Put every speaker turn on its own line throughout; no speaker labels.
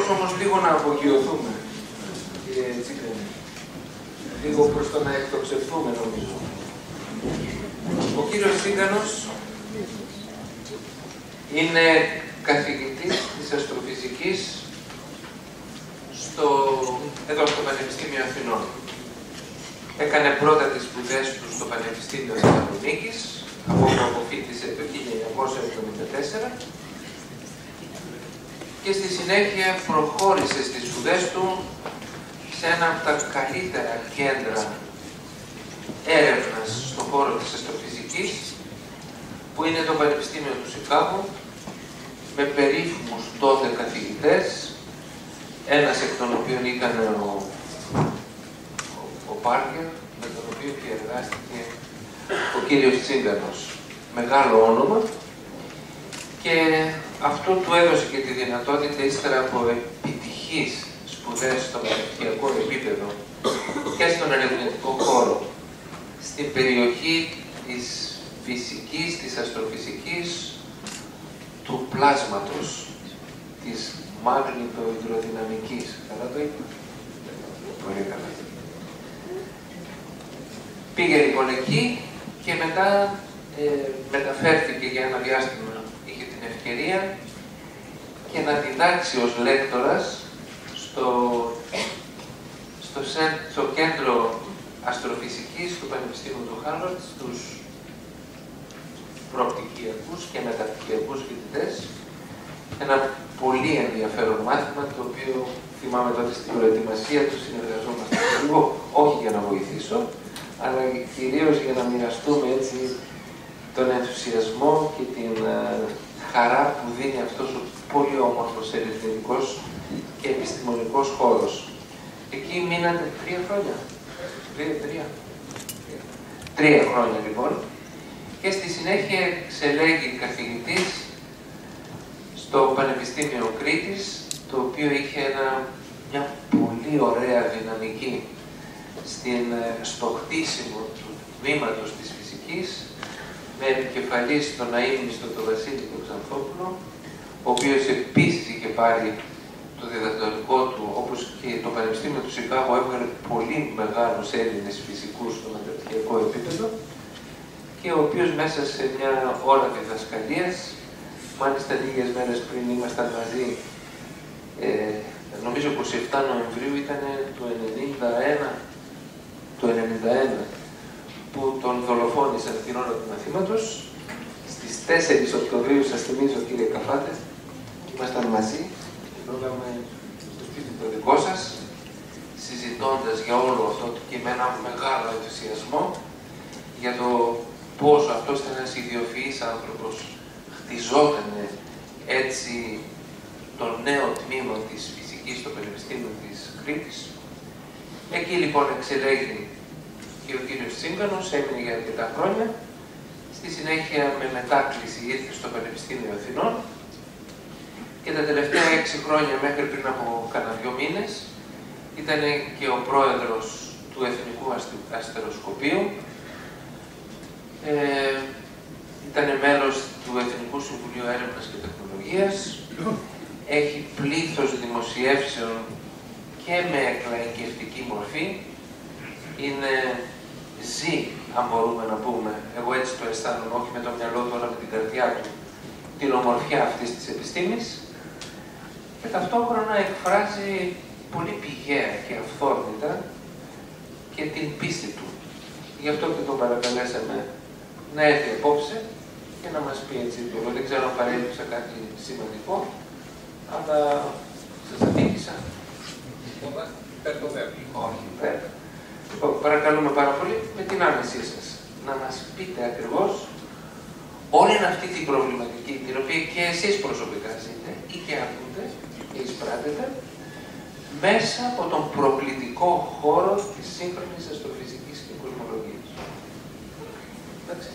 κάπως όμως λίγο να απογειωθούμε, κύριε Τσίπρενη. Λίγο προς το να εκτοξευτούμε, νομίζω. Ο κύριος Τσίγκανος είναι καθηγητής της αστροφυσικής εδώ στο Πανεπιστήμιο Αθηνών. Έκανε πρώτα τις σπουδές του στο Πανεπιστήμιο Θεσσαλονίκης, από όπου αποφοίτησε το 1974 και στη συνέχεια προχώρησε στις σπουδές του σε ένα από τα καλύτερα κέντρα έρευνας στον χώρο της αστροφυσικής, που είναι το Πανεπιστήμιο του Σικάγο, με περίφημους 12 καθηγητές, ένας εκ των οποίων ήταν ο Πάρκερ, με τον οποίο και εργάστηκε ο κύριος Τσίγκανος. Μεγάλο όνομα, και αυτό του έδωσε και τη δυνατότητα, ύστερα από επιτυχείς σπουδές στο μεταπτυχιακό επίπεδο και στον ερευνητικό χώρο, στην περιοχή της φυσικής, της αστροφυσικής, του πλάσματος, της μαγνητοϊδροδυναμικής. Καλά το είπα? Πολύ καλά. Πήγε λοιπόν εκεί και μετά μεταφέρθηκε για ένα διάστημα, είχε την ευκαιρία και να διδάξει ως λέκτορας στο κέντρο αστροφυσικής του Πανεπιστήμιου του Χάρβαρντ, στους προοπτικιακούς και μεταπτυχιακούς φοιτητές. Ένα πολύ ενδιαφέρον μάθημα, το οποίο θυμάμαι τότε στην προετοιμασία του συνεργαζόμαστε λίγο, όχι για να βοηθήσω, αλλά κυρίως για να μοιραστούμε έτσι τον ενθουσιασμό και την χαρά που δίνει αυτός ο πολύ όμορφος ερευνητικός και επιστημονικός χώρος. Εκεί μείνατε 3 χρόνια. 3 χρόνια λοιπόν. Και στη συνέχεια εξελέγει καθηγητής στο Πανεπιστήμιο Κρήτης, το οποίο είχε μια πολύ ωραία δυναμική στο χτίσιμο του τμήματος της φυσικής, με επικεφαλής τον αείμνηστο τον Βασίλη τον Ξανθόπουλο, ο οποίος επίσης είχε πάρει το διδακτορικό του, όπως και το Πανεπιστήμιο του Σικάγο έβγαλε πολύ μεγάλους Έλληνες φυσικούς στο μεταπτυχιακό επίπεδο, και ο οποίος μέσα σε μια ώρα διδασκαλίας, μάλιστα λίγες μέρες πριν ήμασταν μαζί, νομίζω 27 Νοεμβρίου ήταν το 91, που τον δολοφόνησαν την ώρα του μαθήματος. Στις 4 Οκτωβρίου, σας θυμίζω κύριε Καφάτε, ήμασταν μαζί, τρώγαμε στο σπίτι το δικό σας, συζητώντας για όλο αυτό και με ένα μεγάλο ενθουσιασμό για το πόσο αυτός ήταν ένας ιδιοφυής άνθρωπος, χτιζόταν έτσι το νέο τμήμα της φυσικής στο Πανεπιστήμιο της Κρήτης. Εκεί λοιπόν εξελέγει και ο κύριος Τσίγκανος, έμεινε για αρκετά χρόνια. Στη συνέχεια με μετάκληση ήρθε στο Πανεπιστήμιο Αθηνών και τα τελευταία 6 χρόνια, μέχρι πριν από κάνα 2 μήνες, ήταν και ο πρόεδρος του Εθνικού Αστεροσκοπείου. Ήταν μέλος του Εθνικού Συμβουλίου Έρευνας και Τεχνολογίας. Έχει πλήθος δημοσιεύσεων και με εκλαϊκευτική μορφή. Ζει, αν μπορούμε να πούμε, εγώ έτσι το αισθάνομαι, όχι με το μυαλό του, αλλά με την καρδιά του, την ομορφιά αυτής της επιστήμης, και ταυτόχρονα εκφράζει πολύ πηγαία και αυθόρμητα και την πίστη του. Γι' αυτό και τον παρακαλέσαμε να έρθει απόψε και να μας πει έτσι λίγο. Δεν ξέρω αν παρέλειψα κάτι σημαντικό, αλλά σας αδίκησα. Όχι, βέβαια. Λοιπόν, παρακαλούμε πάρα πολύ με την άμεσή σας να μας πείτε ακριβώς όλη αυτή την προβληματική, την οποία και εσείς προσωπικά ζείτε ή και ακούτε και εισπράτετε, μέσα από τον προκλητικό χώρο της σύγχρονης αστροφυσικής και κοσμολογίας. Εντάξει.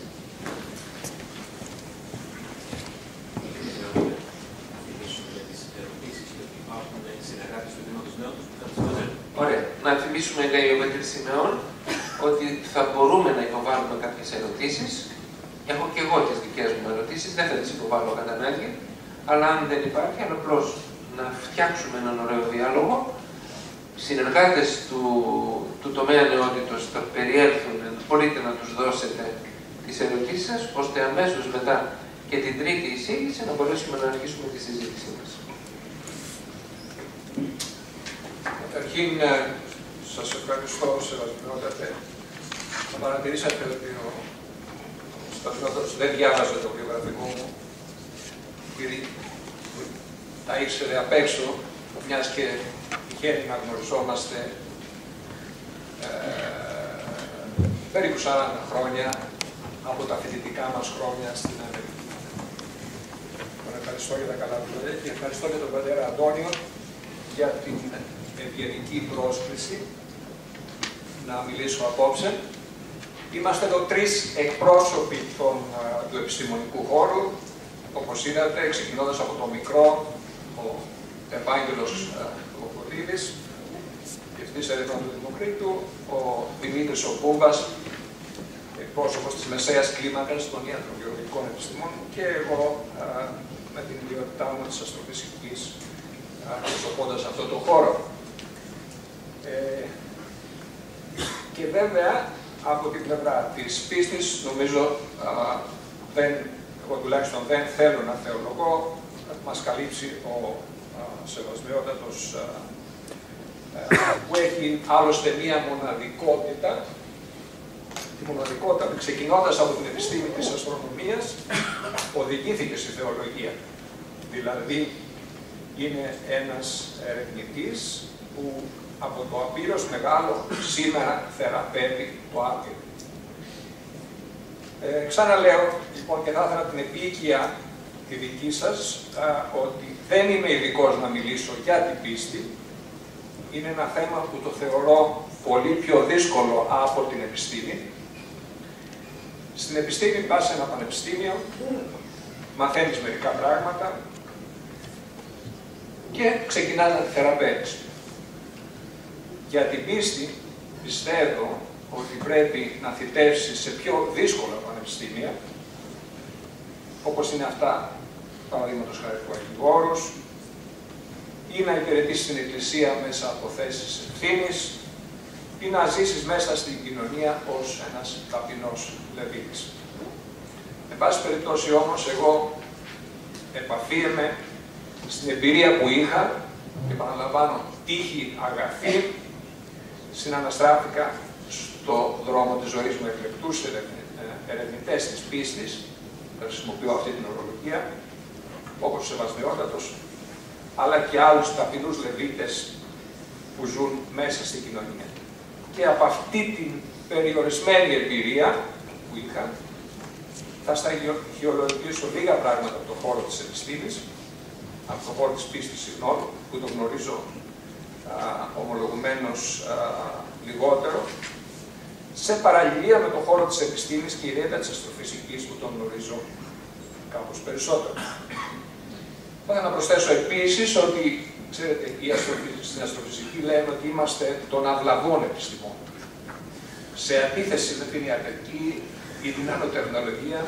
Ωραία. Να θυμίσουμε, λέει ο Πέτρης Σιμεών, ότι θα μπορούμε να υποβάλουμε κάποιες ερωτήσεις. Έχω και εγώ τις δικές μου ερωτήσεις, δεν θα τις υποβάλω κατά ανάγκη, αλλά αν δεν υπάρχει, απλώς να φτιάξουμε φτιάξουμε έναν ωραίο διάλογο. Συνεργάτες του τομέα νεότητος θα περιέλθουν, μπορείτε να τους δώσετε τις ερωτήσεις σας, ώστε αμέσως μετά και την τρίτη εισήγηση να μπορέσουμε να αρχίσουμε τη συζήτησή μας.
Καταρχήν, σας ευχαριστώ, Σεβασμιότατε. Θα παρατηρήσατε ότι ο Σταθμιώτατος δεν διάβαζε το βιογραφικό μου, επειδή τα ήξερε απ' έξω, μιας και τυχαίνει να γνωριζόμαστε περίπου 40 χρόνια από τα φοιτητικά μας χρόνια στην Αμερική. Τον ευχαριστώ για τα καλά του λόγια και ευχαριστώ και τον πατέρα Αντώνιο για την ευγενική πρόσκληση να μιλήσω απόψε. Είμαστε εδώ τρεις εκπρόσωποι του επιστημονικού χώρου, όπως είδατε, ξεκινώντας από το μικρό, ο Ευάγγελος Λογοπολίδης, διευθυντής ερευνών του Δημοκρίτου, ο Δημήτρης ο Μπούμπας, εκπρόσωπος της μεσαίας κλίμακας των ιατροβιολογικών επιστημών, και εγώ με την ιδιότητά μου της αστροφυσικής, εκπροσωπώντας αυτό το χώρο. Και βέβαια, από την πλευρά της πίστης, νομίζω, εγώ τουλάχιστον δεν θέλω να θεολογώ, μας καλύψει ο Σεβασμιότατος, που έχει άλλωστε μία μοναδικότητα, τη μοναδικότητα που ξεκινώντας από την επιστήμη της αστρονομίας, οδηγήθηκε στη θεολογία. Δηλαδή, είναι ένας ερευνητής που από το απείρως μεγάλο σήμερα θεραπεύει το άπειρο. Ξαναλέω, λοιπόν, και θα ήθελα την επίοικια τη δική σας, ότι δεν είμαι ειδικός να μιλήσω για την πίστη. Είναι ένα θέμα που το θεωρώ πολύ πιο δύσκολο από την επιστήμη. Στην επιστήμη πας σε ένα πανεπιστήμιο, μαθαίνεις μερικά πράγματα και ξεκινάς να τη θεραπεύεις. Για την πίστη πιστεύω ότι πρέπει να θητεύσεις σε πιο δύσκολα πανεπιστήμια, όπως είναι αυτά, παραδείγματος χάρη του Αγίου Όρους, ή να υπηρετήσεις την Εκκλησία μέσα από θέσεις ευθύνης, ή να ζήσεις μέσα στην κοινωνία ως ένας ταπεινός Λεβίτης. Εν πάση περιπτώσει όμως, εγώ επαφίεμαι στην εμπειρία που είχα, και επαναλαμβάνω, τύχη αγαθή, συναναστράφηκα στο δρόμο της ζωής μου εκλεκτούς ερευνητές της πίστης, χρησιμοποιώ αυτή την ορολογία, όπως ο Σεβασμιότατος, αλλά και άλλους ταπεινούς Λεβίτες που ζουν μέσα στην κοινωνία. Και από αυτή την περιορισμένη εμπειρία που είχα, θα σταγιολογήσω λίγα πράγματα από το χώρο της επιστήμης, από το χώρο της πίστης, συγγνώμη, που το γνωρίζω ομολογουμένως λιγότερο, σε παραλληλία με το χώρο της επιστήμης και ιδιαίτερα της αστροφυσικής που τον γνωρίζω κάπως περισσότερο. Θα ήθελα να προσθέσω επίσης ότι, ξέρετε, στην αστροφυσική λέμε ότι είμαστε των αυλαβών επιστημών. Σε αντίθεση με την ιατρική ή την νανοτεχνολογία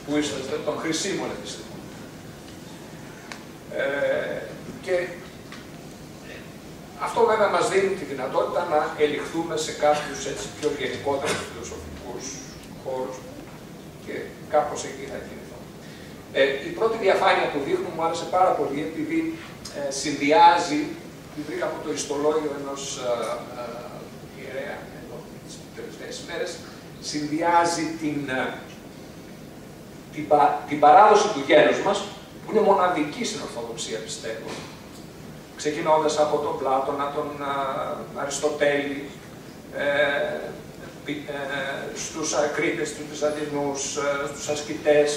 που είσαστε των χρησίμων επιστημών. Και αυτό βέβαια μας δίνει τη δυνατότητα να ελιχθούμε σε κάποιους έτσι πιο γενικότερους φιλοσοφικούς χώρους και κάπως εκεί θα κινηθώ. Η πρώτη διαφάνεια που δείχνω μου άρεσε πάρα πολύ επειδή συνδυάζει, τη βρήκα από το ιστολόγιο ενός ιερέα εδώ τις τελευταίες ημέρες, συνδυάζει την παράδοση του γένους μας, που είναι μοναδική στην Ορθοδοξία, πιστεύω. Ξεκινώντας από τον Πλάτωνα, τον Αριστοτέλη, στους Κρήτες, τους Βυζαντινούς, στους ασκητές,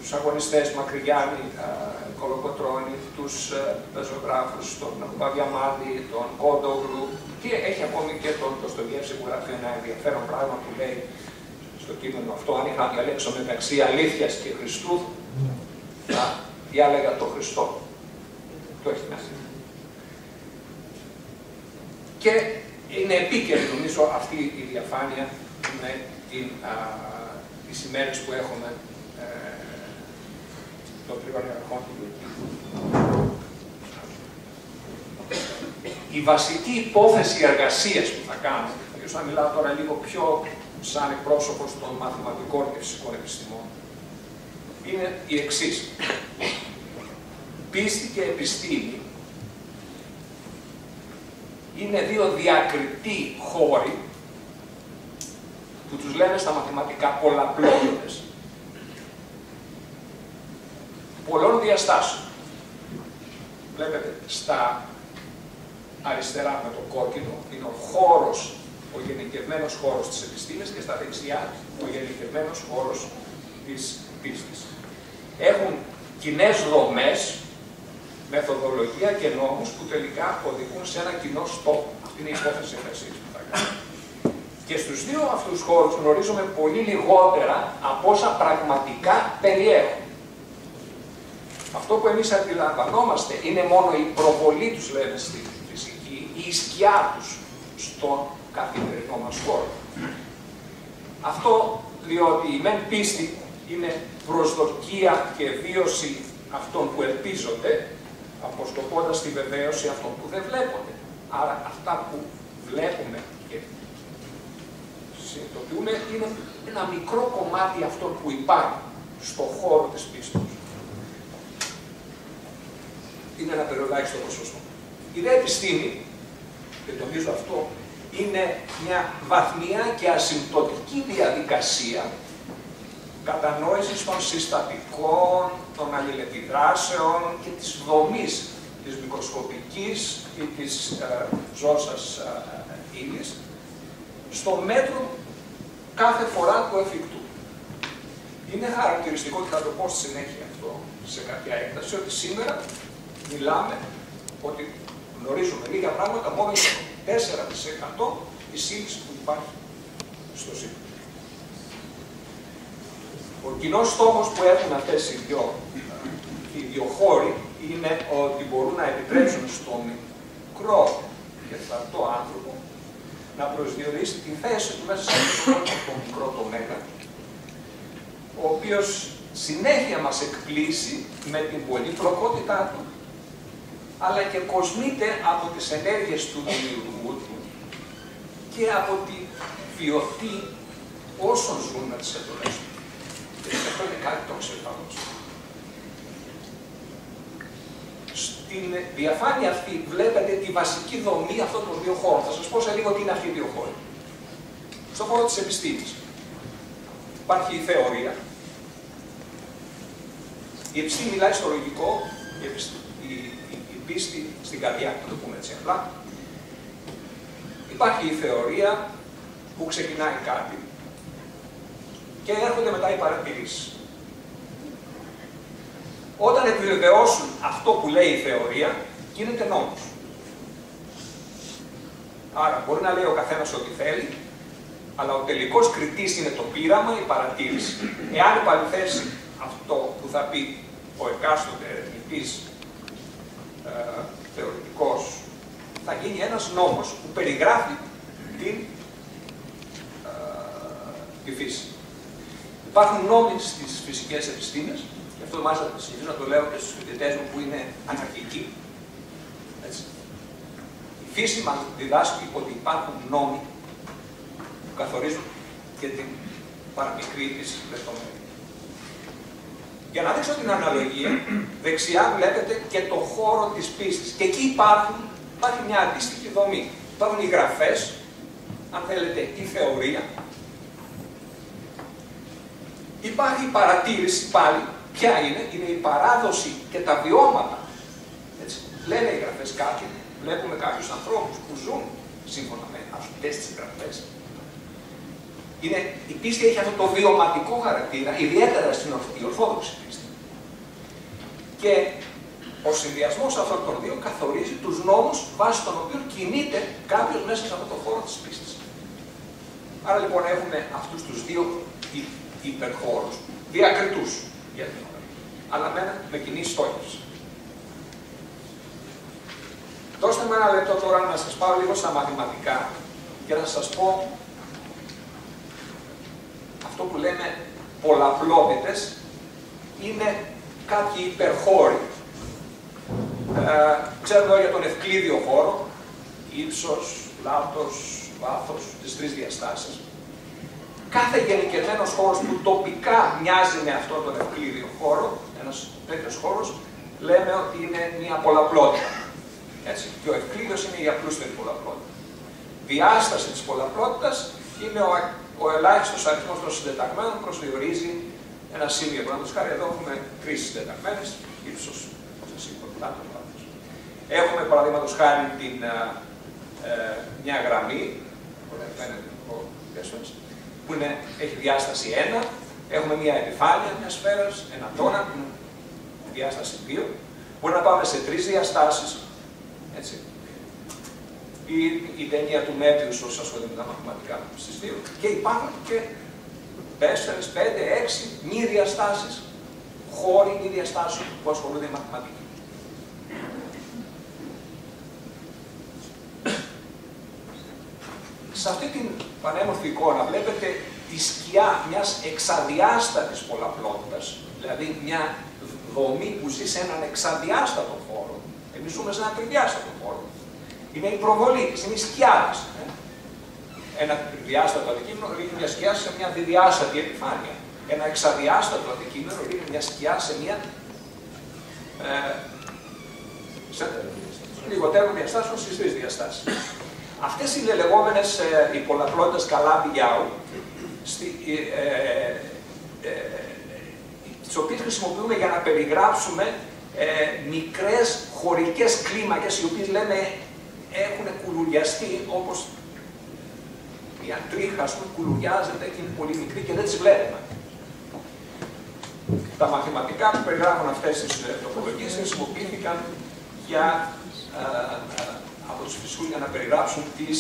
τους αγωνιστές Μακρυγιάννη, Κολοκοτρώνη, τους πεζογράφους, τον Παδιαμάντη, τον Κόντογλου, και έχει ακόμη και τον Ντοστογεύσκη που γράφει ένα ενδιαφέρον πράγμα που λέει στο κείμενο αυτό: αν είχα να διαλέξω μεταξύ αλήθειας και Χριστού, θα διάλεγα τον Χριστό. Το έχει μέσα. Και είναι επίκαιρη, νομίζω, αυτή η διαφάνεια με τις ημέρες που έχουμε των τριών ιεραρχών του Λουκίου. Η βασική υπόθεση εργασίας που θα κάνω, ίσως να μιλάω τώρα λίγο πιο σαν εκπρόσωπος των μαθηματικών και φυσικών επιστημών, είναι η εξής. Πίστη και επιστήμη είναι δύο διακριτοί χώροι που τους λένε στα μαθηματικά πολλαπλότητες, πολλών διαστάσεων. Βλέπετε, στα αριστερά με το κόκκινο είναι ο χώρος, ο γενικευμένος χώρος της επιστήμης και στα δεξιά ο γενικευμένος χώρος της πίστης. Έχουν κοινές δομές, μεθοδολογία και νόμους που τελικά οδηγούν σε ένα κοινό στόχο. Αυτή είναι η υπόθεση εργασίας που θα κάνω. Και στους δύο αυτούς χώρους γνωρίζουμε πολύ λιγότερα από όσα πραγματικά περιέχουν. Αυτό που εμείς αντιλαμβανόμαστε είναι μόνο η προβολή τους, λέμε στη φυσική, η σκιά τους στον καθημερινό μας χώρο. Αυτό διότι η μεν πίστη είναι προσδοκία και βίωση αυτών που ελπίζονται, αποσκοπώντας τη βεβαίωση αυτών που δεν βλέπονται. Άρα αυτά που βλέπουμε και συνειδητοποιούμε είναι ένα μικρό κομμάτι αυτών που υπάρχουν στον χώρο της πίστης. Είναι ένα περιολάχιστο ποσοστό. Η δε επιστήμη, και τονίζω αυτό, είναι μια βαθμιά και ασυμπτωτική διαδικασία κατανόησης των συστατικών, των αλληλεπιδράσεων και της δομής της μικροσκοπικής ή της ζώσας ύλης στο μέτρο κάθε φορά του εφικτού. Είναι χαρακτηριστικό και θα το πω στη συνέχεια αυτό σε κάποια έκταση ότι σήμερα μιλάμε ότι γνωρίζουμε λίγα πράγματα μόνο το 4% της ύλης που υπάρχει στο σύμπαν. Ο κοινός στόχος που έχουν αυτές οι δύο χώροι είναι ότι μπορούν να επιτρέψουν στο μικρό και φθαρτό άνθρωπο να προσδιορίσει τη θέση του μέσα σε αυτό το μικρό το μέγα, ο οποίος συνέχεια μας εκπλήσει με την πολυπλοκότητά του, αλλά και κοσμείται από τις ενέργειες του δημιουργού του και από τη βιωτή όσων ζουν με τις εντολές του. Και αυτό είναι κάτι το ξεφανώς. Στην διαφάνεια αυτή βλέπετε τη βασική δομή αυτών των δύο χώρων. Θα σας πω σε λίγο τι είναι αυτοί οι δύο χώροι. Στον χώρο της επιστήμης υπάρχει η θεωρία. Η επιστήμη μιλάει στο λογικό, η πίστη στην καρδιά, να το πούμε έτσι απλά. Υπάρχει η θεωρία που ξεκινάει κάτι και έρχονται μετά οι παρατηρήσεις. Όταν επιβεβαιώσουν αυτό που λέει η θεωρία, γίνεται νόμος. Άρα μπορεί να λέει ο καθένας ό,τι θέλει, αλλά ο τελικός κριτής είναι το πείραμα, η παρατήρηση. Εάν επαληθεύσει αυτό που θα πει ο εκάστοτε ερευνητής θεωρητικός, θα γίνει ένας νόμος που περιγράφει τη φύση. Υπάρχουν νόμοι στις φυσικές επιστήμες, και αυτό μάλιστα συνηθίζω να το λέω και στους φοιτητές μου που είναι αναρχικοί. Έτσι. Η φύση μας διδάσκει ότι υπάρχουν νόμοι που καθορίζουν και την παραμικρή της λεπτομέρεια. Για να δείξω την αναλογία, δεξιά βλέπετε και το χώρο της πίστης. Και εκεί υπάρχει μια αντίστοιχη δομή. Υπάρχουν οι γραφές, αν θέλετε, η θεωρία. Υπάρχει η παρατήρηση πάλι. Ποια είναι? Είναι η παράδοση και τα βιώματα. Έτσι. Λένε οι γραφές κάτι. Βλέπουμε κάποιους ανθρώπους που ζουν σύμφωνα με αυτές τις γραφές. Η πίστη έχει αυτό το βιωματικό χαρακτήρα, ιδιαίτερα στην ορθόδοξη πίστη. Και ο συνδυασμός αυτών των δύο καθορίζει τους νόμους βάσει των οποίων κινείται κάποιος μέσα σε αυτό το χώρο της πίστης. Άρα λοιπόν έχουμε αυτούς τους δύο υπερχώρους, διακριτούς για την ώρα, αλλά με κοινή στόχευση. Δώστε μου ένα λεπτό τώρα να σας πάω λίγο στα μαθηματικά και να σας πω αυτό που λέμε πολλαπλότητες είναι κάποιοι υπερχώροι. Ξέρουμε για τον ευκλήδιο χώρο, ύψος, πλάτος, βάθος, τις τρεις διαστάσεις. Κάθε γενικευμένος χώρος που τοπικά μοιάζει με αυτόν τον ευκλήδιο χώρο, ένας τέτοιος χώρος, λέμε ότι είναι μια πολλαπλότητα. Έτσι. Και ο ευκλήδιος είναι η απλούστερη πολλαπλότητα. Διάσταση της πολλαπλότητας είναι ο ελάχιστος αριθμός των συντεταγμένων που προσδιορίζει ένα σημείο. Παραδείγματος χάρη, εδώ έχουμε τρεις συντεταγμένες, ύψος, πλάτος, βάθος. Έχουμε παραδείγματος χάρη μια γραμμή, που έχει διάσταση 1, έχουμε μια επιφάνεια μια σφαίρας, ένα τόνα, που είναι διάσταση 2. Μπορεί να πάμε σε 3 διαστάσεις. Έτσι. Η ταινία του Μέτριους όσο ασχολείται με τα μαθηματικά στις 2. Και υπάρχουν και 4, 5, 6 μη διαστάσεις, χώροι μη διαστάσεων που ασχολούνται με μαθηματική. Σε αυτή την πανέμορφη εικόνα βλέπετε τη σκιά μιας εξαδιάστατης πολλαπλότητας, δηλαδή μια δομή που ζει σε έναν εξαδιάστατο χώρο. Εμείς ζούμε σε έναν τριδιάστατο χώρο. Είναι η προβολή της, είναι η σκιά της. Ένα τριδιάστατο αντικείμενο ρίχνει μια σκιά σε μια διδιάστατη επιφάνεια. Ένα εξαδιάστατο αντικείμενο ρίχνει μια σκιά σε μια λιγότερο διαστάσεων στις 3 διαστάσεις. Αυτές είναι λεγόμενες οι πολλαπλότητες Calabi-Yau, τις οποίες χρησιμοποιούμε για να περιγράψουμε μικρές χωρικές κλίμακες, οι οποίες λέμε έχουν κουλουριαστεί, όπως η τρίχα, ας πούμε, κουλουριάζεται και είναι πολύ μικρή και δεν τις βλέπουμε. Τα μαθηματικά που περιγράφουν αυτές τις τοπολογίες χρησιμοποιήθηκαν από τους φυσικούς για να περιγράψουν τις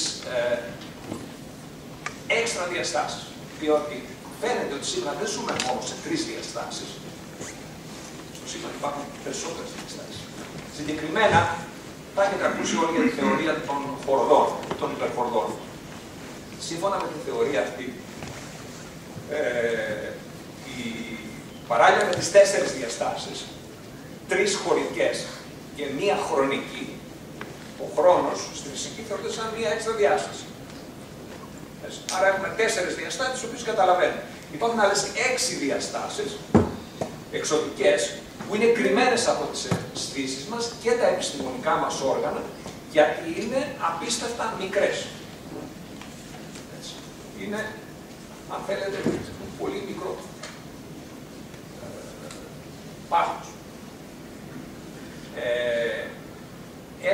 έξτρα διαστάσεις. Διότι φαίνεται ότι σήμερα δεν ζούμε μόνο σε 3 διαστάσεις. Στο σύμπαν υπάρχουν περισσότερες διαστάσεις. Συγκεκριμένα, θα έχετε ακούσει όλοι για τη θεωρία των χορδών, των υπερχορδών. Σύμφωνα με τη θεωρία αυτή, παράλληλα με τις 4 διαστάσεις, 3 χωρικές και 1 χρονική, ο χρόνος στη φυσική θεωρείται σαν μια έξτρα διάσταση. Άρα έχουμε 4 διαστάσεις, τις οποίες καταλαβαίνουμε. Υπάρχουν άλλες 6 διαστάσεις, εξωτικές, που είναι κρυμμένες από τις αισθήσεις μας και τα επιστημονικά μας όργανα, γιατί είναι απίστευτα μικρές. Είναι, αν θέλετε, πολύ μικρό πάχος.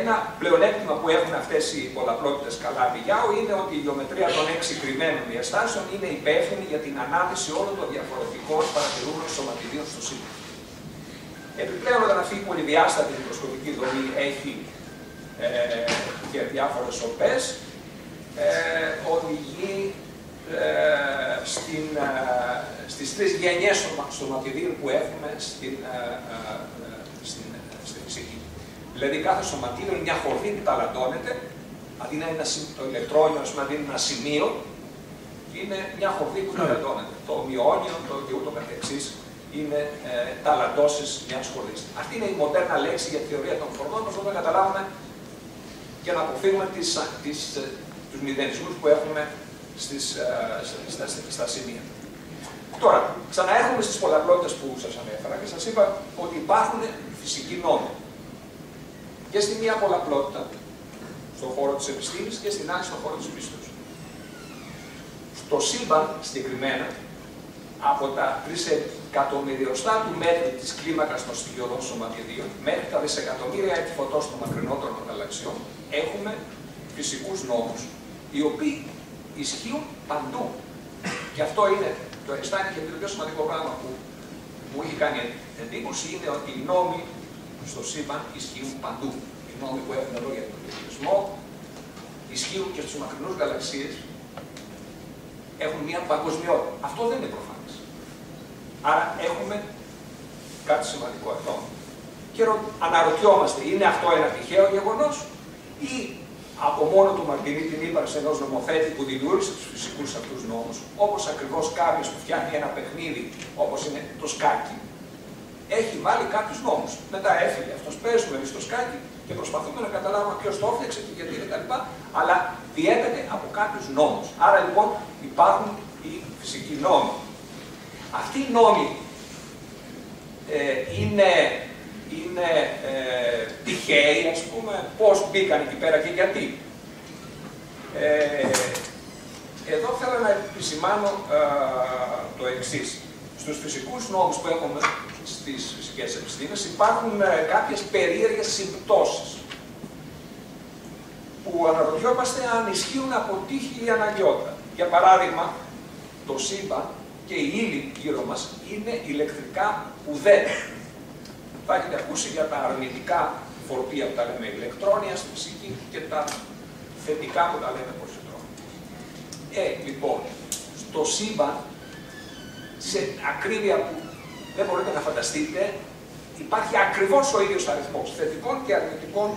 Ένα πλεονέκτημα που έχουν αυτές οι πολλαπλότητες Calabi-Yau είναι ότι η γεωμετρία των 6 κρυμμένων διαστάσεων είναι υπεύθυνη για την ανάδυση όλων των διαφορετικών παρατηρούμενων σωματιδίων στο σύμπαν. Επιπλέον, όταν αυτή η πολυδιάστατη μικροσκοπική δομή έχει και διάφορες οπές, οδηγεί στις 3 γενιές σωματιδίων που έχουμε στη φυσική. Δηλαδή, κάθε σωματίδιο είναι μια χορδή που ταλαντώνεται, αντί να είναι το ηλεκτρόνιο, αντί να είναι ένα σημείο, είναι μια χορδή που ταλαντώνεται. Το ομοιόνιο, το και ούτω καθεξής, είναι ταλαντώσεις μιας χορδής. Αυτή είναι η μοντέρνα λέξη για τη θεωρία των χορδών, ώστε να καταλάβουμε και να αποφύγουμε τους μηδενισμούς που έχουμε στα σημεία. Τώρα, ξαναέρχομαι στις πολλαπλότητες που σας ανέφερα και σας είπα ότι υπάρχουν φυσικοί νόμοι. Και στη μία πολλαπλότητα, στον χώρο της επιστήμης, και στην άλλη στον χώρο της πίστεως. Στο σύμπαν, συγκεκριμένα, από τα 3 εκατομμυριοστά του μέτρου της κλίμακας των στοιχειωδών σωματιδίων μέχρι τα δισεκατομμύρια έτη φωτός των μακρινότερων γαλαξιών, έχουμε φυσικούς νόμους, οι οποίοι ισχύουν παντού. Και αυτό είναι το Einstein, και το πιο σημαντικό πράγμα που μου έχει κάνει εντύπωση είναι ότι οι νόμοι στο σύμπαν ισχύουν παντού. Οι νόμοι που έχουμε εδώ για τον πληθυσμό ισχύουν και στους μακρινούς γαλαξίες. Έχουν μια παγκοσμιότητα. Αυτό δεν είναι προφανές. Άρα έχουμε κάτι σημαντικό εδώ. Και αναρωτιόμαστε, είναι αυτό ένα τυχαίο γεγονός ή από μόνο του μαρτυρεί την ύπαρξη ενός νομοθέτη που δημιούργησε τους φυσικούς αυτούς νόμους, όπως ακριβώς κάποιος που φτιάχνει ένα παιχνίδι όπως είναι το σκάκι, έχει βάλει κάποιους νόμους. Μετά έφυγε αυτός, παίζουμε εμείς στο σκάκι και προσπαθούμε να καταλάβουμε ποιος το έφτιαξε και γιατί κτλ. Αλλά διέπεται από κάποιους νόμους. Άρα λοιπόν υπάρχουν οι φυσικοί νόμοι. Αυτοί οι νόμοι είναι τυχαίοι, ας πούμε, πώς μπήκαν εκεί πέρα και γιατί. Εδώ θέλω να επισημάνω το εξής. Στους φυσικούς νόμους που έχουμε στις φυσικές επιστήμες υπάρχουν κάποιες περίεργες συμπτώσεις που αναρωτιόμαστε αν ισχύουν από τύχη ή αναγκαιότητα. Για παράδειγμα, το σύμπαν και η ύλη γύρω μας είναι ηλεκτρικά ουδέτερα. Θα έχετε ακούσει για τα αρνητικά φορτία που τα λέμε ηλεκτρόνια στη φυσική και τα θετικά που τα λέμε ποσιτρόνια. Λοιπόν, στο σύμπαν, σε ακρίβεια που δεν μπορείτε να φανταστείτε, υπάρχει ακριβώς ο ίδιος αριθμός θετικών και αρνητικών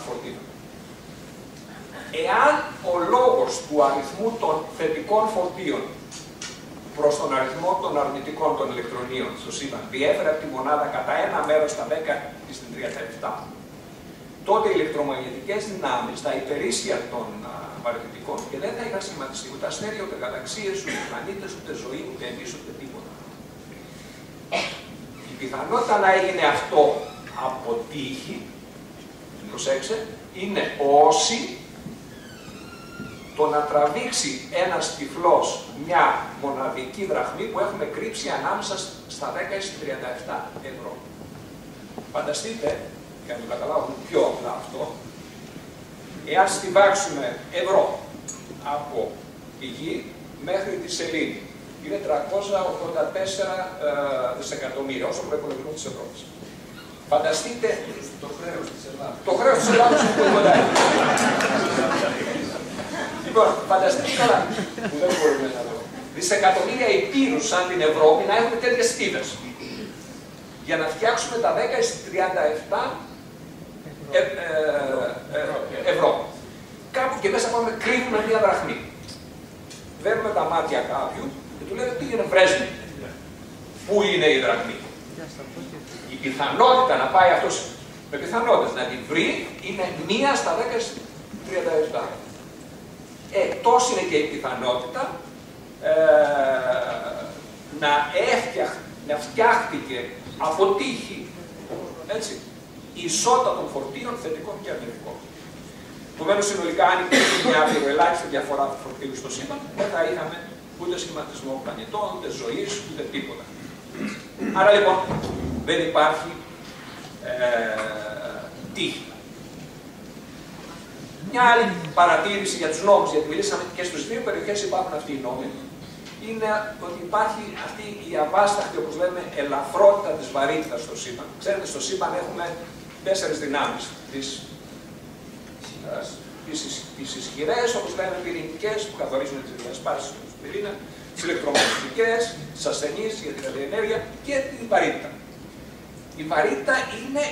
φορτίων. Εάν ο λόγος του αριθμού των θετικών φορτίων προς τον αριθμό των αρνητικών των ηλεκτρονίων στο σύμπαν διέφερε από τη μονάδα κατά 1 μέρος στα 10 ή στην 37, τότε οι ηλεκτρομαγνητικές δυνάμεις θα υπερίσχυαν των βαρυθμητικών και δεν θα είχαν σχηματιστεί ούτε αστέρια, ούτε γαλαξίες, ούτε πλανήτες, ούτε ζωή, ούτε εμείς, ούτε τίποτα. Η πιθανότητα να έγινε αυτό από τύχη, προσέξτε, είναι όση το να τραβήξει ένας τυφλός μια μοναδική δραχμή που έχουμε κρύψει ανάμεσα στα 10 ή 37 ευρώ. Φανταστείτε, για να το καταλάβουμε πιο απλά αυτό, εάν στιβάξουμε ευρώ από τη γη μέχρι τη σελήνη, είναι 384 δισεκατομμύρια, όσο προϋπολογισμό της Ευρώπης. Φανταστείτε
το χρέος της Ελλάδας.
Το χρέος της Ελλάδας είναι πολύ κοντά. Λοιπόν, φανταστείτε τώρα, που δεν μπορούμε να δω, δισεκατομμύρια υπήρους σαν την Ευρώπη να έχουν τέτοιες στίβες. Για να φτιάξουμε τα 10 ή 37 ευρώ. Κάπου και μέσα πάμε, κρύβουμε μία δραχμή. Δέρνουμε τα μάτια κάποιου και του λέμε πήγαινε βρέσμη. Πού είναι η δραχμή. Η πιθανότητα να πάει αυτός με πιθανότητες να την βρει είναι 1 στα 10 37. Τόση είναι και η πιθανότητα να φτιάχτηκε από τύχη, έτσι, η ισότητα των φορτίων θετικών και αρνητικών. Επομένως, συνολικά, αν υπήρχε μια ελάχιστη διαφορά του φορτίου στο σύμπαν, δεν θα είχαμε ούτε σχηματισμό πλανητών, ούτε ζωής, ούτε τίποτα. Άρα λοιπόν, δεν υπάρχει τύχη. Μια άλλη παρατήρηση για τους νόμους, γιατί μιλήσαμε και στις δύο περιοχές υπάρχουν αυτοί οι νόμοι, είναι ότι υπάρχει αυτή η αβάσταχτη, όπως λέμε, ελαφρότητα της βαρύτητας στο σύμπαν. Ξέρετε, στο σύμπαν έχουμε 4 δυνάμεις. Τις ισχυρές, όπως λέμε, πυρηνικές, που καθορίζουν τις διασπάσεις του πυρήνα, τις ηλεκτρομαγνητικές, τις ασθενείς για την ραδιενέργεια και την βαρύτητα. Η βαρύτητα είναι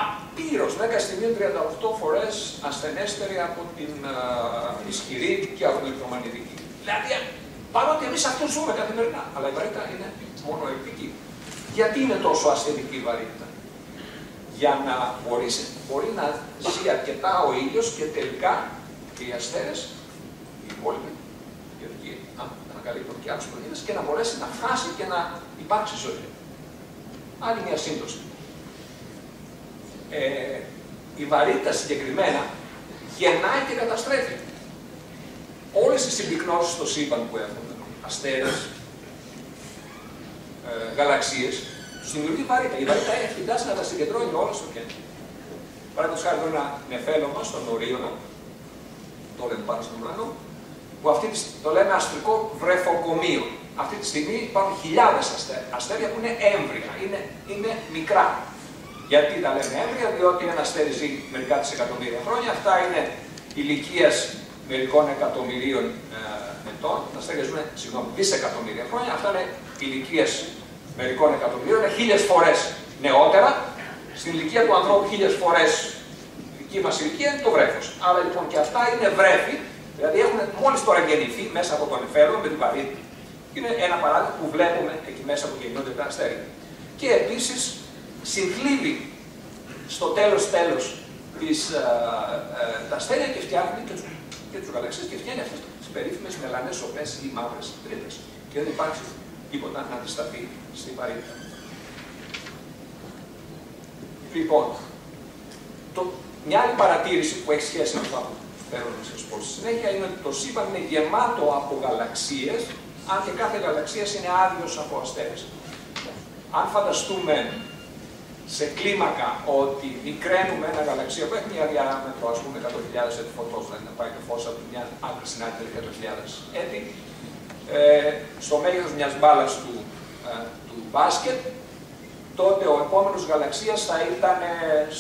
απείρως, 10 στη 38 φορές ασθενέστερη από την ισχυρή και από την ηλεκτρομαγνητική. Δηλαδή, παρότι εμείς αυτό ζούμε καθημερινά, αλλά η βαρύτητα είναι μονοελπική. Γιατί είναι τόσο ασθενική η βαρύτητα. Για να μπορεί να ζει αρκετά ο ήλιος και τελικά και οι αστέρες, οι υπόλοιποι, γιατί ανακαλύπτουν και άλλους πλανήτες, και να μπορέσει να φτάσει και να υπάρξει ζωή. Άλλη μια σύμπτωση. Η βαρύτητα συγκεκριμένα γεννάει και καταστρέφει. Όλες οι συμπυκνώσεις στο σύμπαν που έχουμε, αστέρες, γαλαξίες, τους δημιουργεί βαρύτητα. Η βαρύτητα έχει φτάσει να τα συγκεντρώνει όλα στο κέντρο. Παραδείγματος χάρη ένα νεφέλωμα στον Ορίωνα, το λέμε πάνω στον ουρανό, που το λέμε αστρικό βρεφοκομείο. Αυτή τη στιγμή υπάρχουν χιλιάδες αστέρια που είναι έμβρια, είναι μικρά. Γιατί τα λέμε έμβρια, διότι ένα αστέρι ζει μερικά δισεκατομμύρια χρόνια, αυτά είναι ηλικίας μερικών εκατομμυρίων ετών, τα αστέρια ζουν, δισεκατομμύρια χρόνια, αυτά είναι ηλικίας μερικών εκατομμυρίων, είναι 1000 φορές νεότερα. Στην ηλικία του ανθρώπου 1000 φορές η δική μας ηλικία είναι το βρέφος. Άρα λοιπόν και αυτά είναι βρέφη, δηλαδή έχουν μόλις τώρα γεννηθεί μέσα από τον νεφέλο με την βαρύτητα. Είναι ένα παράδειγμα που βλέπουμε εκεί μέσα που γεννιόνται τα αστέρια. Και επίσης συνθλίβει στο τέλος τα αστέρια και φτιάχνει και τους γαλαξίες και φτιάχνει αυτές τις περίφημες μελανές σοπές ή μαύρες τρύπες. Και δεν υπάρχει τίποτα να αντισταθεί στην βαρύτητα. Λοιπόν, μια άλλη παρατήρηση που έχει σχέση με αυτό που θέλω να σας πω στη συνέχεια είναι ότι το σύμπαν είναι γεμάτο από γαλαξίες, αν και κάθε γαλαξία είναι άδειος από αστέρες. Αν φανταστούμε σε κλίμακα ότι μικραίνουμε ένα γαλαξία που έχει μια διάμετρο, ας πούμε, 100.000 έτη φωτός, δηλαδή να πάει το φως από μια άκρη στην άλλη 100.000 έτη, στο μέγεθος μιας μπάλας του μπάσκετ, τότε ο επόμενος γαλαξίας θα ήταν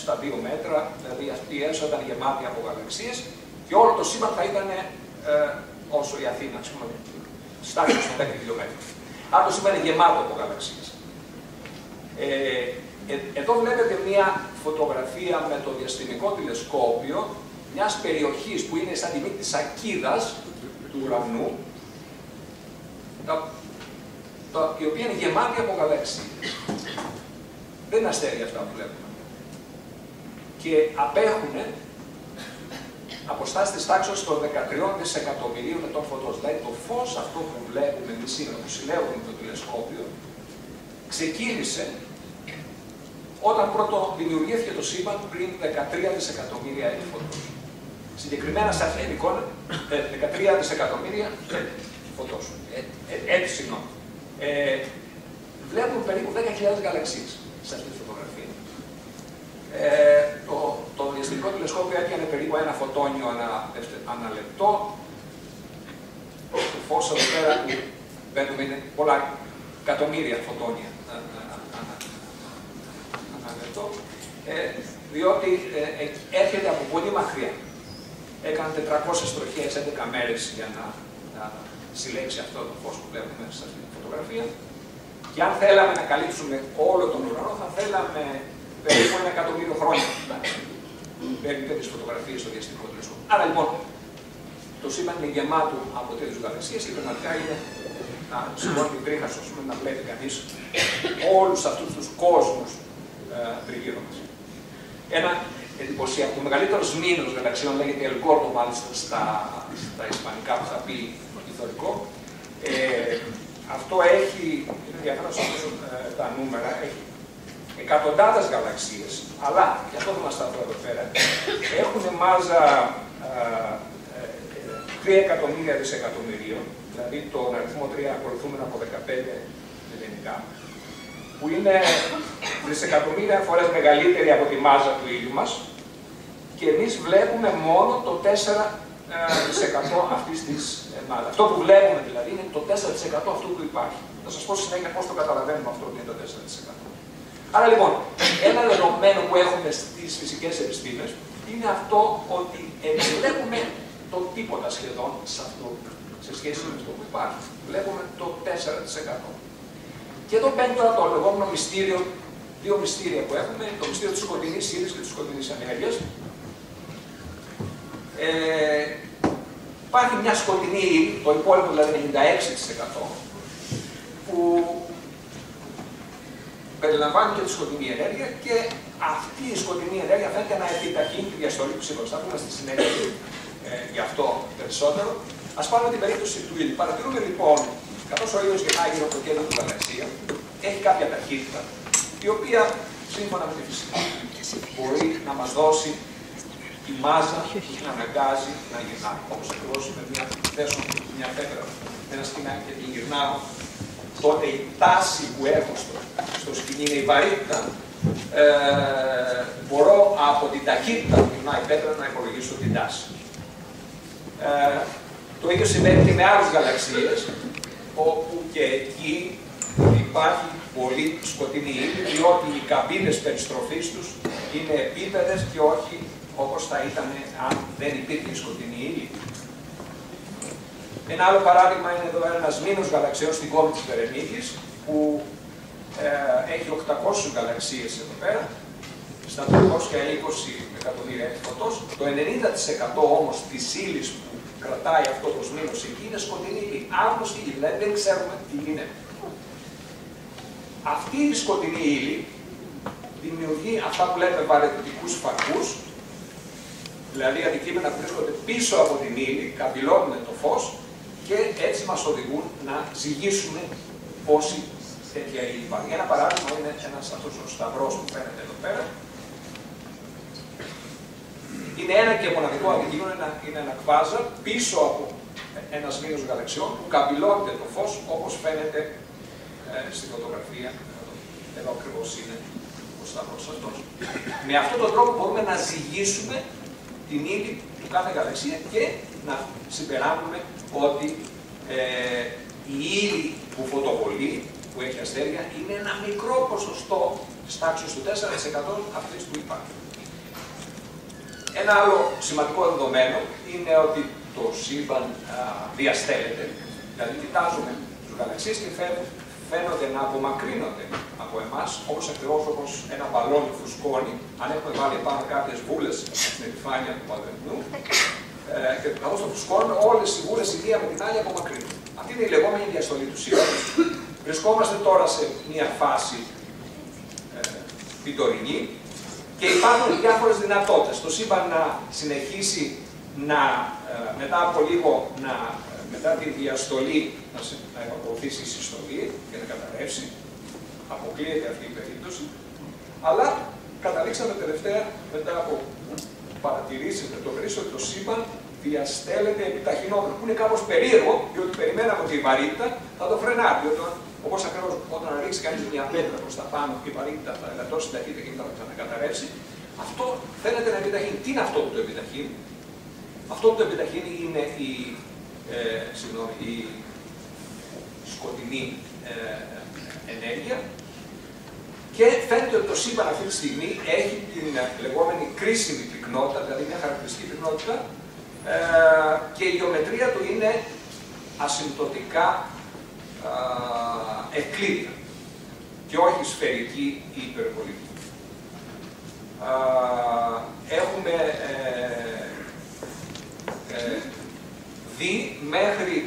στα 2 μέτρα, δηλαδή αυτή η αίθουσα ήταν γεμάτη από γαλαξίες και όλο το σύμπαν θα ήταν όσο η Αθήνα, ας πούμε, στάθηκε στα 10 χιλιόμετρα. Άρα το σύμπαν είναι γεμάτο από γαλαξίες. Εδώ βλέπετε μία φωτογραφία με το διαστημικό τηλεσκόπιο μιας περιοχής που είναι σαν τη μύτη της ακίδας του ουρανού, η οποία είναι γεμάτη από γαλαξίες. Δεν είναι αστέρια αυτά που βλέπουμε. Και απέχουν αποστάσεις της τάξης των 13 δισεκατομμυρίων ετών φωτός. Δηλαδή το φως αυτό που βλέπουμε εμείς σήμερα, που συλλέγουμε με το τηλεσκόπιο, ξεκίνησε όταν πρώτο δημιουργήθηκε το σύμπαν πριν 13 δισεκατομμύρια έτη φωτός. Συγκεκριμένα σε αυτήν την εικόνα, 13 δισεκατομμύρια φωτός. Έτη, συγγνώμη. Βλέπουμε περίπου 10.000 γαλαξίες σε αυτή τη φωτογραφία. Το διαστημικό τηλεσκόπιο έπιανε περίπου ένα φωτόνιο ανά λεπτό. Το φως εδώ πέρα που παίρνουμε είναι πολλά εκατομμύρια φωτόνια ανά λεπτό, διότι έρχεται από πολύ μακριά. Έκανε 400 τροχές, 11 μέρες για να συλλέξει αυτό το φως που βλέπουμε σε αυτή τη φωτογραφία. Και αν θέλαμε να καλύψουμε όλο τον ουρανό, θα θέλαμε περίπου 1 εκατομμύριο χρόνια. Παίρνει τέτοιες φωτογραφίες στο διαστημικό τηλεσκόπιο. Άρα λοιπόν, το σύμπαν είναι γεμάτο από τέτοιες γαλαξίες και πραγματικά είναι να σηκώνει την τρίχα, να βλέπει κανείς όλους αυτούς τους κόσμους τριγύρω μας. Ένα εντυπωσιακό, ο μεγαλύτερος μήνος γαλαξιών λέγεται El Gordo, μάλιστα στα ισπανικά που θα πει ηθωρικό. Αυτό έχει, είναι ενδιαφέρον τα νούμερα, έχει εκατοντάδες γαλαξίες, αλλά, και αυτό δεν μας σταθώ εδώ πέρα, έχουν μάζα 3 εκατομμύρια δισεκατομμυρίων, δηλαδή τον αριθμό 3 ακολουθούμενο από 15 ελληνικά, που είναι δισεκατομμύρια φορές μεγαλύτερη από τη μάζα του ήλιου μας, και εμείς βλέπουμε μόνο το 4% αυτής της μάζας. Αυτό που βλέπουμε δηλαδή είναι το 4% αυτού που υπάρχει. Θα σας πω συνέχεια πώς το καταλαβαίνουμε αυτό ότι είναι το 4%. Άρα λοιπόν, ένα δεδομένο που έχουμε στις φυσικές επιστήμες είναι αυτό ότι εμείς βλέπουμε το τίποτα σχεδόν σε σχέση με αυτό που υπάρχει. Βλέπουμε το 4%. Και εδώ μπαίνει τώρα το λεγόμενο μυστήριο, δύο μυστήρια που έχουμε, το μυστήριο της σκοτεινής ύλης και της σκοτεινής ενέργειας. Υπάρχει μια σκοτεινή ύλη, το υπόλοιπο δηλαδή 96%, που περιλαμβάνει και τη σκοτεινή ενέργεια και αυτή η σκοτεινή ενέργεια φαίνεται να επιταχύνει τη διαστολή του σύμπαντος. Θα πούμε στη συνέχεια γι' αυτό περισσότερο. Ας πάρουμε την περίπτωση του ήλιου. Παρατηρούμε λοιπόν, καθώς ο ήλιος γυρνάει γύρω από το κέντρο του γαλαξία, έχει κάποια ταχύτητα, η οποία σύμφωνα με τη φυσική μπορεί να μας δώσει τη μάζα που την αναγκάζει να γυρνάει. Όπως ακριβώς με μια πέτρα, ένα σκηνάκι και την γυρνάω, τότε η τάση που έχω στο σκηνή είναι η βαρύτητα. Μπορώ από την ταχύτητα που γυρνάει η πέτρα να υπολογίσω την τάση. Το ίδιο συμβαίνει και με άλλες γαλαξίες, όπου και εκεί υπάρχει πολύ σκοτεινή ύλη, διότι οι καμπύλες περιστροφής τους είναι επίπεδες και όχι όπως θα ήταν αν δεν υπήρχε σκοτεινή ύλη. Ένα άλλο παράδειγμα είναι εδώ ένας μήνος γαλαξιών στην κόμη της Βερενίκης, που έχει 800 γαλαξίες εδώ πέρα, στα 320 εκατομμύρια έτη φωτός. Το 90% όμως της ύλης που κρατάει αυτό το σμήνος εκεί είναι σκοτεινή ύλη. Άγνωστη ύλη, δηλαδή δεν ξέρουμε τι είναι. Αυτή η σκοτεινή ύλη δημιουργεί αυτά που λέμε βαρετητικούς φακούς, δηλαδή αντικείμενα που βρίσκονται πίσω από την ύλη, καμπυλώνουν το φως και έτσι μας οδηγούν να ζυγίσουμε πόση τέτοια ύλη υπάρχει. Ένα παράδειγμα είναι αυτός ο σταυρός που φαίνεται εδώ πέρα. Είναι ένα και μοναδικό αντικείμενο, είναι ένα κβάζα πίσω από ένα σμήνος γαλαξιών που καμπυλώνεται το φως όπως φαίνεται στη φωτογραφία. Εδώ ακριβώς είναι ο σταυρός αυτός. Με αυτόν τον τρόπο μπορούμε να ζυγίσουμε την ύλη του κάθε γαλαξία και να συμπεράνουμε ότι η ύλη που φωτοβολεί, που έχει αστέρια, είναι ένα μικρό ποσοστό της τάξης του 4% αυτής που υπάρχει. Ένα άλλο σημαντικό δεδομένο είναι ότι το σύμπαν διαστέλλεται, δηλαδή κοιτάζουμε τους γαλαξίες και φαίνονται να απομακρύνονται από εμάς, ακριβώς όπως ένα μπαλόνι φουσκώνει, αν έχουμε βάλει πάνω κάποιες βούλες στην επιφάνεια του μπαλονιού, και καθώς το φουσκώνουμε, όλες οι βούλες η μία με την άλλη απομακρύνονται. Αυτή είναι η λεγόμενη διαστολή του σύμπαντος. Βρισκόμαστε τώρα σε μια φάση πιτωρινή και υπάρχουν διάφορες δυνατότητες. Το σύμπαν να συνεχίσει μετά από λίγο μετά τη διαστολή να επακολουθήσει η συστολή και να καταρρεύσει. Αποκλείεται αυτή η περίπτωση. Αλλά καταλήξαμε τελευταία, μετά από παρατηρήσεις λεπτομερείς, ότι το σύμπαν διαστέλλεται επιταχυνόμενο. Που είναι κάπως περίεργο, διότι περιμέναμε ότι η βαρύτητα θα το φρενάρει. Διότι όπως ακριβώς όταν ρίξει κανείς μια πέτρα προς τα πάνω, η βαρύτητα θα ελαττώσει την ταχύτητα και θα ξανακαταρρεύσει. Αυτό φαίνεται να επιταχύνει. Τι είναι αυτό που το επιταχύνει? Αυτό που το επιταχύνει είναι η σκοτεινή ενέργεια και φαίνεται ότι το σύμπαν αυτή τη στιγμή έχει την λεγόμενη κρίσιμη πυκνότητα, δηλαδή μια χαρακτηριστική πυκνότητα και η γεωμετρία του είναι ασυμπτωτικά ευκλήδια και όχι σφαιρική ή υπερβολική. Έχουμε δει μέχρι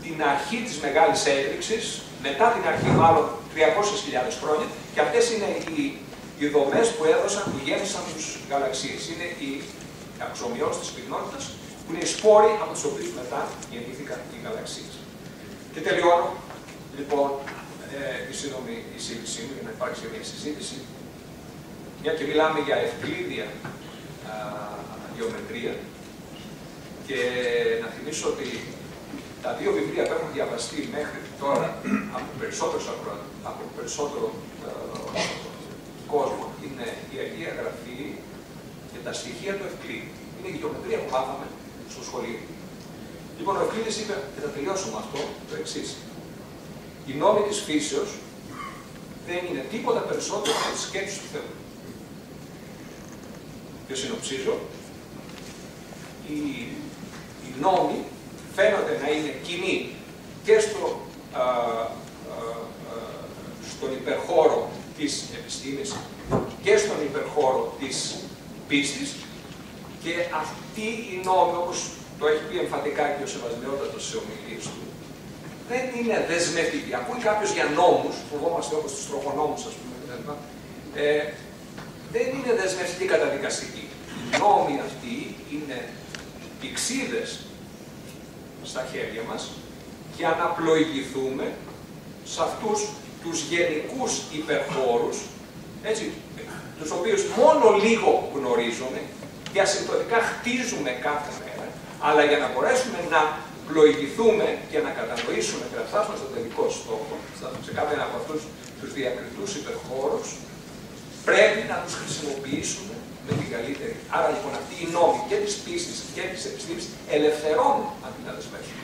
την αρχή της Μεγάλης Έκρηξης, μετά την αρχή μάλλον 300.000 χρόνια, και αυτές είναι οι δομές που έδωσαν, που γέμισαν τους γαλαξίες. Είναι οι αξιομοιώσεις της πυκνότητας, που είναι οι σπόροι από τους οποίους μετά γεννήθηκαν οι γαλαξίες. Και τελειώνω, λοιπόν, η σύντομη εισήγησή μου για να υπάρξει μια συζήτηση. Μια και μιλάμε για ευκλήδια γεωμετρία, και να θυμίσω ότι τα δύο βιβλία που έχουν διαβαστεί μέχρι τώρα από περισσότερο κόσμο είναι η Αγία Γραφή και τα στοιχεία του Ευκλήδη. Είναι η γεωμετρία που μάθαμε στο σχολείο. Λοιπόν, ο Ευκλήδης είπε, και θα τελειώσω με αυτό, το εξής. Οι νόμοι της φύσεως δεν είναι τίποτα περισσότερο από τις σκέψεις του Θεού. Και συνοψίζω, οι νόμοι φαίνονται να είναι κοινοί και στον υπερχώρο της επιστήμης και στον υπερχώρο της πίστης, και αυτοί οι νόμοι, όπως το έχει πει εμφατικά και ο Σεβασμιότατος σε ομιλίες του, δεν είναι δεσμευτικοί. Ακούει κάποιος για νόμους, φοβόμαστε όπως τους τροχονόμους, ας πούμε, δεν είναι δεσμευτικοί καταδικαστικοί. Οι νόμοι αυτοί είναι πηξίδες στα χέρια μας για να πλοηγηθούμε σε αυτούς τους γενικούς υπερχώρους, έτσι, τους οποίους μόνο λίγο γνωρίζουμε και ασυμπτωτικά χτίζουμε κάθε μέρα, αλλά για να μπορέσουμε να πλοηγηθούμε και να κατανοήσουμε και να φτάσουμε στο τελικό στόχο, σε κάθε ένα από αυτούς τους διακριτούς υπερχώρους, πρέπει να τους χρησιμοποιήσουμε με την καλύτερη. Άρα λοιπόν αυτοί οι νόμοι και της πίστης και της επιστήμης ελευθερώνουν αντί να δεσμεύσουν.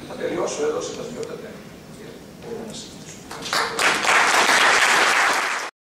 Θα τελειώσω εδώ σε τα σμιότατα και μπορούμε να συζητήσουμε.